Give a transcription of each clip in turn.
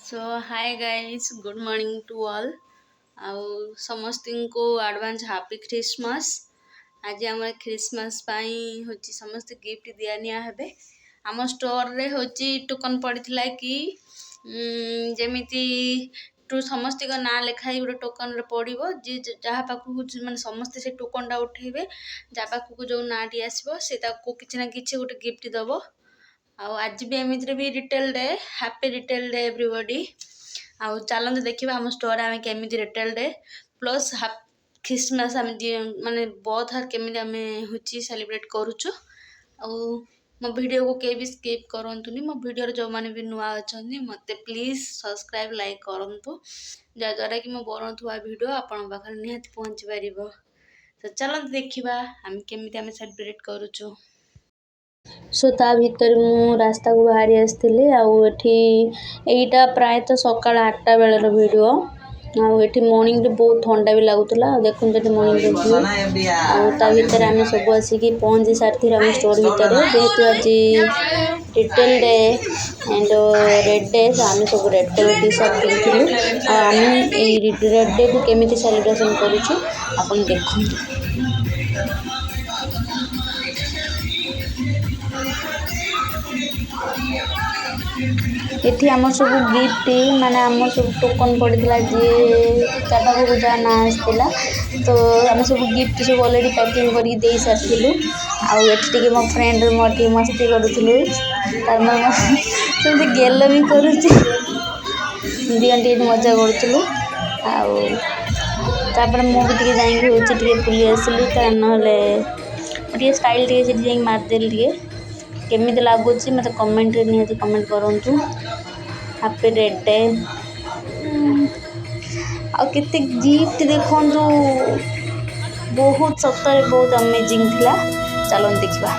So hi guys good morning to all आउ समस्त को एडवांस हैप्पी क्रिसमस। आज आम क्रिसमस होची समस्त गिफ्ट दिया निया हेबे। आम स्टोर रे होची टोकन पड़ीथिला कि जेमिति टू समस्त का ना लिखाई गोटे टोकन रे पड़ो जी जहाँ पाखु माने समस्त से टोकन टा उठेबे जा पाखु जो नाटी आसबो से ताको किछि ना किछि गोटे गिफ्ट दबो। आज भी एमितिरे भी retail day happy retail day everybody. आउ चलते देखा आम स्टोर आम केमी रिटेल डे प्लस क्रिसमस आम माने बहुत केमी आम हूँ सेलिब्रेट करुचु। मो वीडियो को के भी स्किप करंतुनी। मो वीडियो जो मैंने भी नुआ अच्छा मत प्लीज सब्सक्राइब लाइक करूँ जहाँद्वारा कि मो बनौवा वीडियो आपण पाखे निहाती पहुँची पार। तो चलते देखा आम केमी आम सेलिब्रेट करुचु। सो ता भीतर मु रास्ता को बाहरी आसती आईटा प्रायतः सकाल 8टा बेलर भिड आठी मॉर्निंग रे बहुत ठंडा भी लगुला देखते ये मॉर्निंग ता भीतर आम सब आसिक पहुँची सारी आम स्टोर भीतर जेहेतु आज retail day and red day आम सब रेड कलर टी सर्ट पिंधु आम रेड डे को केमी सेलिब्रेशन करुचु आपन देखु। एठी आम सब गिफ्ट माने आम सब टोकन पड़ता जी पाखक जहाँ ना आसला तो आम सब गिफ्ट सब अलरेडी पैकिंग करके सारी आगे मो फ्रेंड मोटे मस्ती करूँ सब गेल भी करुचे दिए मजा करूँ आपर मुझे जाइए बुली आसली ना स्टाइल टे मारदेली केमी लगुच मत कमेंट निहाती कमेंट करूँ। हैप्पी रेड डे आते गिफ्ट देखु बहुत सतरे बहुत अमेजिंग थिला। चलो देखा।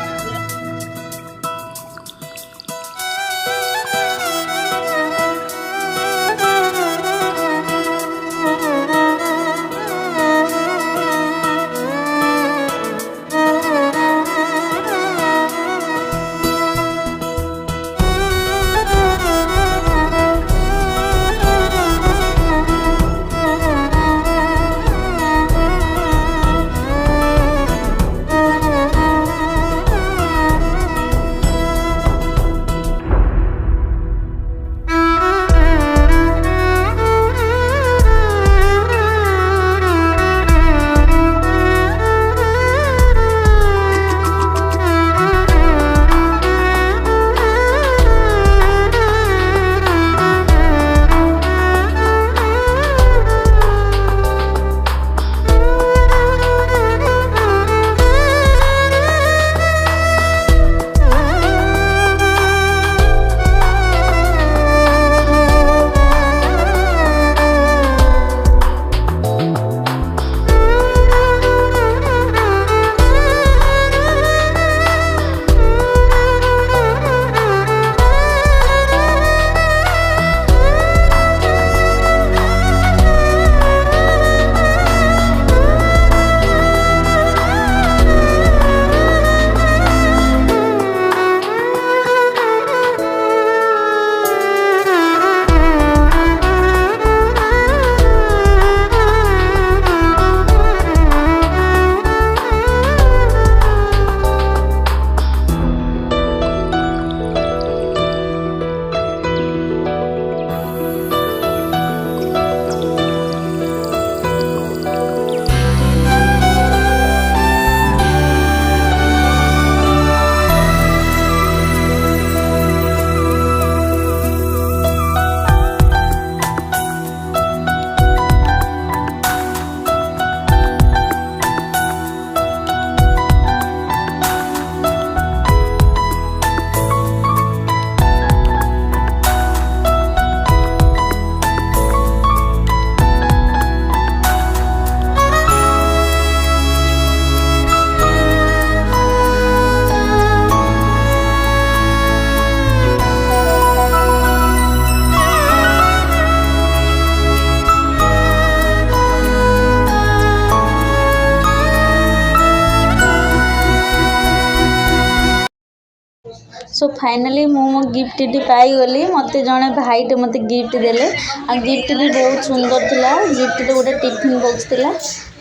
सो फाइनाली मो गिफ्टटी पाईगली मत जड़े भाईटे मत गिफ्ट देले आ गिफ्ट भी बहुत सुंदर थिला गिफ्ट तो गोटे टिफिन बॉक्स थिला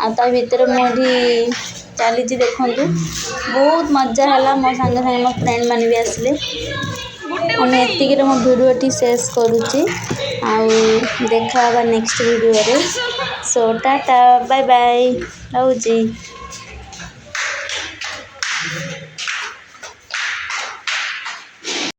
आ ता भीतर मोठी चली देखु बहुत मजा है मो सांगे सांगे मो फ्रेंड मैंने भी आसले मैं एतिक मो भिडियोटी शेष करुच्ची देखा नेक्स्ट वीडियो रे सो टाटा बाय बाय रोजी।